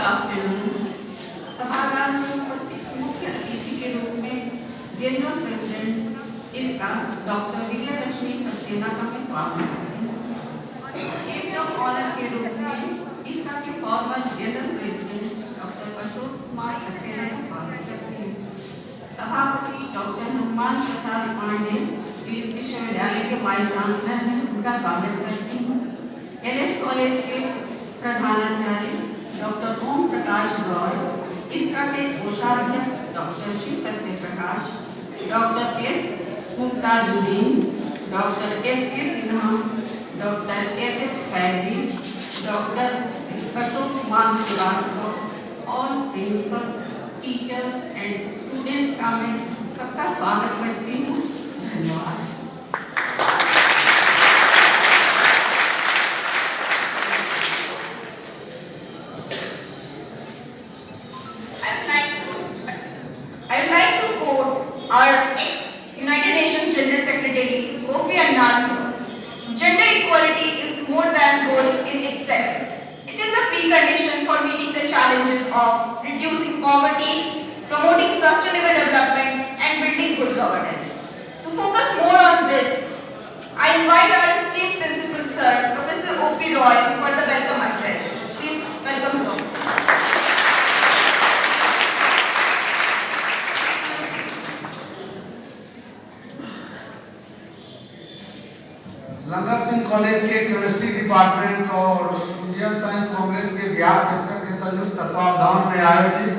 afternoon. सभागार में उपस्थित मुख्य अतिथि के रूप में जेनरल प्रेसिडेंट इसका डॉक्टर विजय लक्ष्मी सक्सेना का मैं स्वागत करती हूँ। गेस्ट ऑफ ऑनर के रूप में इसका के former general president doctor Ashok Kumar Saxena का स्वागत करती हूँ। सभापति डॉक्टर हनुमान प्रसाद पांडे इस विश्वविद्यालय के वाइस चांसलर हैं, उनका स्वागत करती हूँ। एलएस कॉलेज के प्रधानाचार्य डॉक्टर ओम प्रकाश रॉय, इसका के कोषाध्यक्ष doctor Shiv Satya Prakash, doctor S Mumtazuddin, doctor S K Sinha, doctor S H Faidi, doctor Ashok Kumar Srivastava और प्रिंसिपल, टीचर्स एंड स्टूडेंट्स का मैं सबका स्वागत करती हूँ। धन्यवाद। Our ex-United Nations General Secretary Kofi Annan, gender equality is more than goal in itself. It is a precondition for meeting the challenges of reducing poverty, promoting sustainable development, and building good governance. To focus more on this, I invite our esteemed principal sir, Professor O.P. Roy, for the welcome address. Please welcome sir. Langar Singh college के chemistry department और Indian science Congress के Bihar chapter के संयुक्त तत्वावधान में आयोजित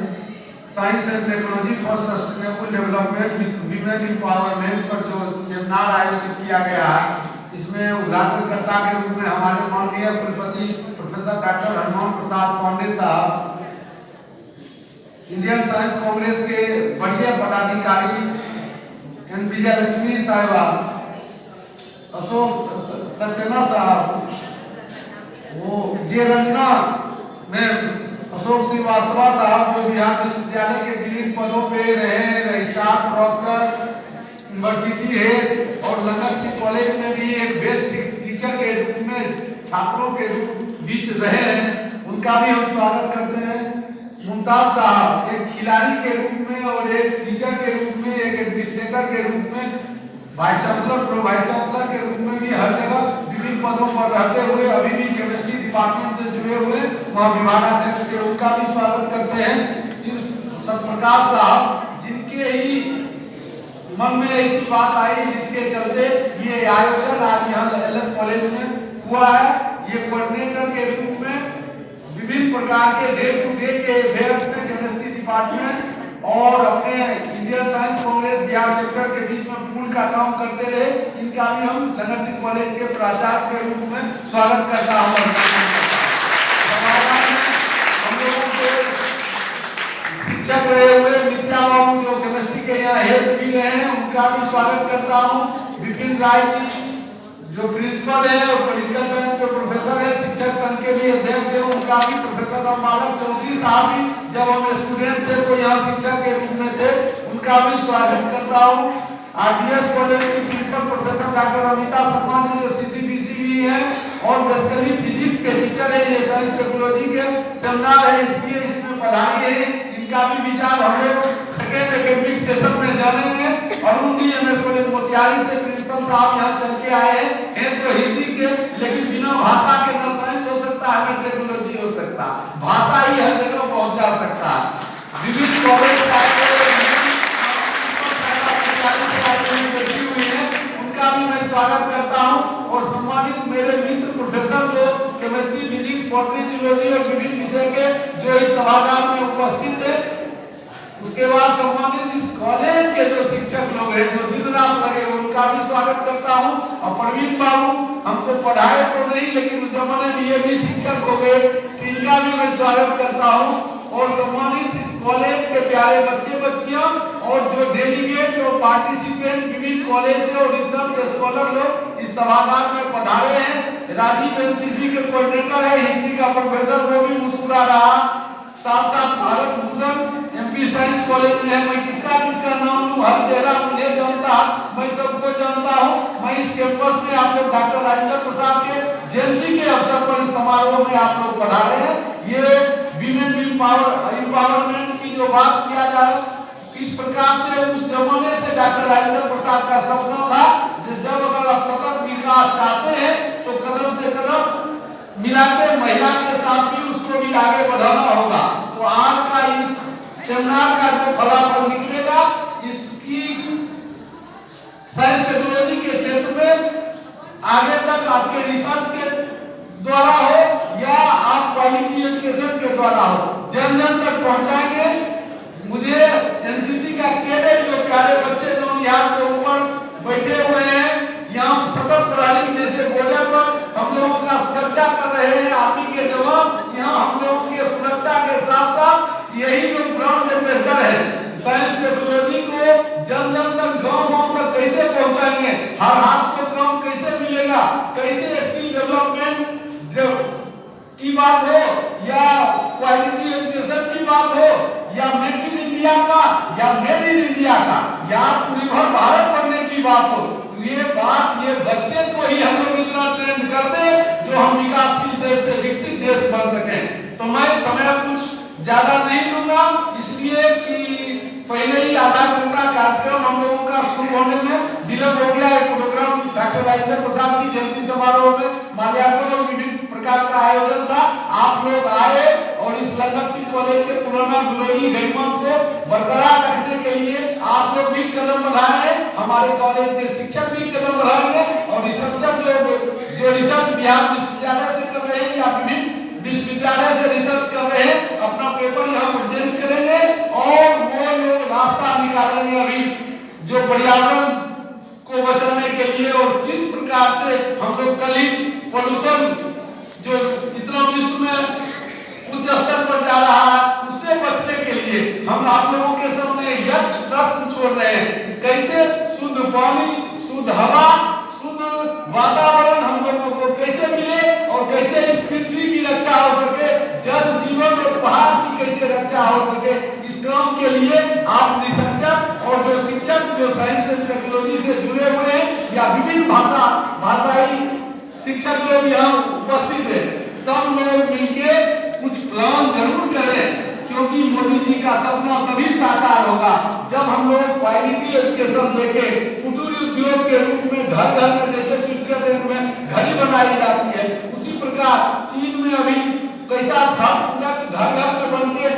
science and technology for sustainable development with women empowerment पर जो सेमिनार आयोजित किया गया है, इसमें उद्घाटनकर्ता के रूप में हमारे माननीय कुलपति प्रोफेसर डॉक्टर हनुमान प्रसाद पांडे साहब, इंडियन साइंस कांग्रेस के बढ़िया पदाधिकारी एन विजय लक्ष्मी साहिबा, अशोक सक्सेना साहब, वो जे रंजना में अशोक श्रीवास्तव साहब जो बिहार विश्वविद्यालय के विभिन्न पदों पे रहे, रजिस्ट्रार, प्रोक्टर, यूनिवर्सिटी हेड और लंगर सिंह कॉलेज में भी एक बेस्ट टीचर के रूप में छात्रों के बीच रहे हैं, उनका भी हम स्वागत करते हैं। मुमताज साहब एक खिलाड़ी के रूप में और एक टीचर के रूप में, एक एडमिनिस्ट्रेटर के रूप में, vice chancellor, pro vice chancellor के रूप में भी हर जगह विभिन्न पदों पर रहते हुए अभी भी केमिस्ट्री डिपार्टमेंट से जुड़े हुए महाविभागाध्यक्ष के रूप का भी स्वागत करते हैं। सत्यप्रकाश साहब, जिनके ही मन में ऐसी बात आई जिसके चलते ये आयोजन आज यहाँ एलएस कॉलेज में हुआ है, ये कोऑर्डिनेटर के रूप में विभिन्न प्रकार के डे टू डे के अफेयर्स में केमिस्ट्री डिपार्टमेंट और अपने Indian science Congress Bihar chapter के बीच में पूर्ण का काम करते रहे, इनका भी हम लंगर सिंह कॉलेज के प्राचार्य के रूप में स्वागत करता हूँ। हम लोगों के शिक्षक रहे हुए नित्या बाबू जो केमिस्ट्री के यहाँ हेड भी रहे हैं, उनका भी स्वागत करता हूँ। विपिन राय जी जो प्रिंसिपल है और पॉलिटिकल साइंस के प्रोफेसर है, शिक्षक संघ के भी अध्यक्ष है, उनका भी, प्रोफेसर रामबालक चौधरी साहब भी जब हम स्टूडेंट थे तो यहाँ शिक्षक के रूप में थे, उनका भी स्वागत करता हूँ। आरडीएस कॉलेज की principal professor doctor Amita Sharma ji जो सीसीडीसी भी है और बेसिकली फिजिक्स के टीचर है, ये साइंस टेक्नोलॉजी के सेमिनार है इसलिए इसमें पढ़ाई है, इनका भी विचार हम लोग सेकेंड एकेडमिक सेशन में जानेंगे। अरुण जी एमएस कॉलेज मोतिहारी से प्रिंसिपल साहब यहाँ चल के आए हैं तो हिंदी के, लेकिन बिना भाषा के न साइंस हो सकता है न टेक्नोलॉजी हो सकता, भाषा ही हर जगह पहुंचा सकता है। विभिन्न कॉलेज उनका भी मैं स्वागत करता हूं और सम्मानित मेरे मित्र प्रोफेसर जो केमिस्ट्री, फिजिक्स, बॉटनी, जूलॉजी और विभिन्न विषय के जो इस सभागार में उपस्थित है, उसके बाद सम्मानित इस कॉलेज के जो शिक्षक लोग हैं जो दिन रात लगे, उनका भी स्वागत करता हूं। और प्रवीण बाबू हमको पढ़ाए तो नहीं लेकिन उस जमाने में ये भी शिक्षक हो गए, इनका भी मैं स्वागत करता हूं। और सम्मानित इस कॉलेज के प्यारे बच्चे बच्चियां और जो डेलीगेट और पार्टिसिपेंट विभिन्न कॉलेज से और रिसर्च स्कॉलर लोग इस सभागार में पधारे हैं। राजीव एनसीसी के कोऑर्डिनेटर है, हिस्ट्री का प्रोफेसर, वो भी मुस्कुरा रहा। साथ साथ Bharat Bhushan MP science college में है, मैं किसका नाम लूं, हर चेहरा मुझे जानता, मैं सबको जानता हूं। मैं इस कैंपस में आप लोग डॉक्टर राजेंद्र प्रसाद के जयंती के अवसर पर इस समारोह में आप लोग पधारे हैं। ये विमेन एम्पावरमेंट की जो बात किया जा रहा है, किस प्रकार से उस जमाने से डॉक्टर राजेंद्र प्रसाद का सपना था कि जब अगर आप सतत विकास चाहते हैं तो कदम से कदम मिलाते महिला के साथ भी उसको भी आगे बढ़ाना होगा। तो आज का इस सेमिनार का जो फलाफल निकलेगा, इसकी साइंस टेक्नोलॉजी के क्षेत्र में आगे तक आपके रिसर्च के द्वारा हो या आप क्वालिटी एजुकेशन के द्वारा हो, जन जन तक पहुंचाएंगे। मुझे एनसीसी का कैडेट जो प्यारे बच्चे लोग यहाँ के ऊपर बैठे हुए हैं, यहाँ सतत प्रहरी जैसे बॉर्डर पर हम लोगों का सुरक्षा कर रहे हैं आर्मी के जवान, यहाँ हम लोगों के सुरक्षा के साथ साथ यही लोग ब्रांड एम्बेसडर है। साइंस टेक्नोलॉजी को जन जन तक गाँव तक कैसे पहुंचाएंगे, हर हाथ को काम कैसे मिलेगा, कैसे स्किल डेवलपमेंट की बात हो या क्वालिटी एजुकेशन की बात हो या मेक इन इंडिया का या मेड इन इंडिया का या आत्मनिर्भर भारत बनने की बात हो, तो ये बात ये बच्चे को ही हम लोग इतना ट्रेंड कर दे जो हम विकासशील देश से विकसित देश बन सके। तो मैं समय कुछ ज्यादा नहीं लूंगा, इसलिए कि पहले ही आधा घंटा कार्यक्रम हम लोगों का शुरू होने में विलंब हो गया। एक प्रोग्राम डॉक्टर राजेंद्र प्रसाद की जयंती समारोह में माल्यार्पण और विभिन्न प्रकार का आयोजन था। आप लोग आए और इस लंगर सिंह कॉलेज के पुराना ग्लोरी गरिमा को बरकरार रखने के लिए आप लोग भी कदम बढ़ाए, हमारे कॉलेज के शिक्षक भी कदम बढ़ाएंगे और रिसर्चर जो रिसर्च बिहार विश्वविद्यालय से कर रहे हैं या विभिन्न विश्वविद्यालय से रिसर्च कर रहे हैं, अपना पेपर यहाँ प्रेजेंट करेंगे और वो लोग रास्ता निकालेंगे अभी जो पर्यावरण को बचाने के लिए और किस प्रकार से हम लोग कल ही पोल्यूशन जो इतना विश्व में उच्च स्तर पर जा रहा है उससे बचने के लिए हम आप लोगों के सामने यह प्रश्न छोड़ रहे हैं कि कैसे शुद्ध पानी, शुद्ध हवा, शुद्ध वातावरण हम लोगों को कैसे मिले और कैसे इस पृथ्वी की रक्षा हो सके, जल जीवन और पहाड़ की कैसे रक्षा हो सके। इस काम के लिए आप रिसर्चर और जो शिक्षक जो साइंस एंड टेक्नोलॉजी से जुड़े हुए हैं या विभिन्न भाषाई शिक्षक लोग यहाँ उपस्थित है, सब लोग मिलके कुछ प्लान जरूर करें, क्योंकि मोदी जी का सपना तभी साकार होगा जब हम लोग क्वालिटी एजुकेशन देके कुटीर उद्योग के रूप में घर घर में जैसे स्विट्जरलैंड में घड़ी बनाई जाती है, उसी प्रकार चीन में अभी कैसा घर घर में बन के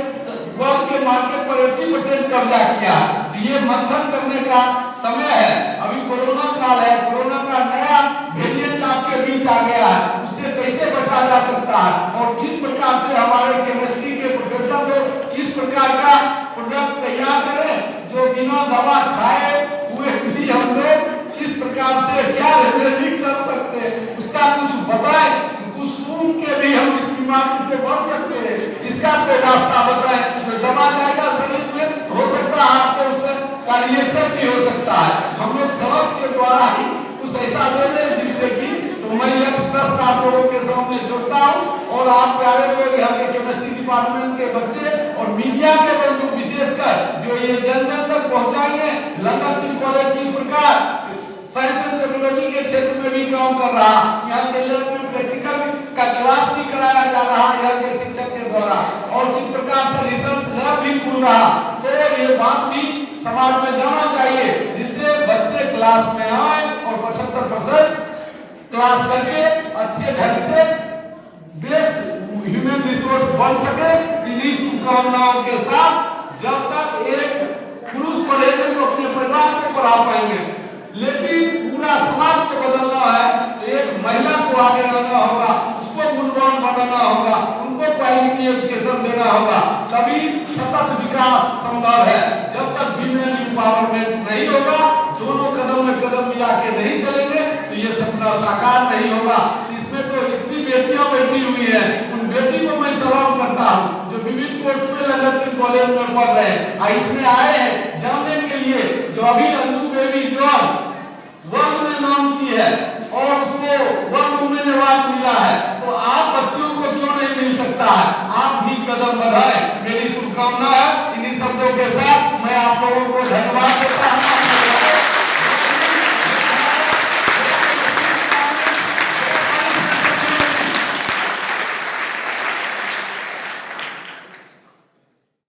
वर्ल्ड के मार्केट पर 80% कब्जा किया। ये मंथन करने का समय है। अभी कोरोना काल है, कोरोना का नया वेरिएंट आपके बीच आ गया है, उससे कैसे बचा जा सकता है और किस प्रकार से हमारे केमिस्ट्री के प्रोफेसर लोग किस प्रकार का प्रोडक्ट तैयार करें जो बिना दवा खाए हुए भी हम लोग किस प्रकार से क्या रेमेडी कर सकते हैं, उसका कुछ बताएं। कुछ सूंघ के भी हम इस बीमारी से बच सकते हैं, इसका कोई रास्ता बताएं। तो दवा जाएगा शरीर में, हो सकता है आपको उससे का रिएक्शन भी हो सकता है। हम लोग सांस के द्वारा ही कुछ ऐसा ले लें जिससे कि तो मैं यह प्रश्न आप लोगों के सामने छोड़ता हूँ और आप प्यारे लोग यहाँ के केमिस्ट्री डिपार्टमेंट के बच्चे और मीडिया के बंधु विशेषकर जो ये जन जन तक पहुँचाएंगे। लंगर सिंह कॉलेज की प्रकार साइंस एंड टेक्नोलॉजी के क्षेत्र में भी काम कर रहा, यहाँ के लैब में प्रैक्टिकल का क्लास भी कराया जा रहा है यहाँ के शिक्षक के द्वारा और किस प्रकार से रिसर्च लैब भी खुल रहा। तो ये बात भी समाज में जाना चाहिए जिससे बच्चे क्लास में आए और 75% क्लास करके अच्छे ढंग से बेस्ट ह्यूमन रिसोर्स बन सके। इन्हीं शुभकामनाओं के साथ जब तक एक पुरुष पढ़ेंगे तो अपने परिवार को पढ़ा पाएंगे, लेकिन पूरा समाज को बदलना है तो एक महिला को आगे आना होगा, उसको गुणवान बनाना होगा, उनको क्वालिटी एजुकेशन देना होगा, तभी सतत विकास संभव है। जब तक विमेन एम्पावरमेंट नहीं होगा, दोनों कदम में कदम मिला के नहीं चलेंगे तो ये सपना साकार नहीं होगा। इसमें तो इतनी बेटियां बैठी हुई है, उन बेटी को मैं सलाम करता हूँ जो विभिन्न कोर्स में लंगर सिंह कॉलेज में पढ़ रहे हैं, इसमें आए हैं जानने के लिए। जो अभी अंजू बेबी जॉर्ज वर्ल्ड में नाम की है और उसको वर्ल्ड वुमेन अवार्ड मिला है, तो आप बच्चियों को क्यों नहीं मिल सकता है? आप भी कदम बढ़ाएं, मेरी शुभकामना है। इन्हीं शब्दों के साथ मैं आप लोगों को धन्यवाद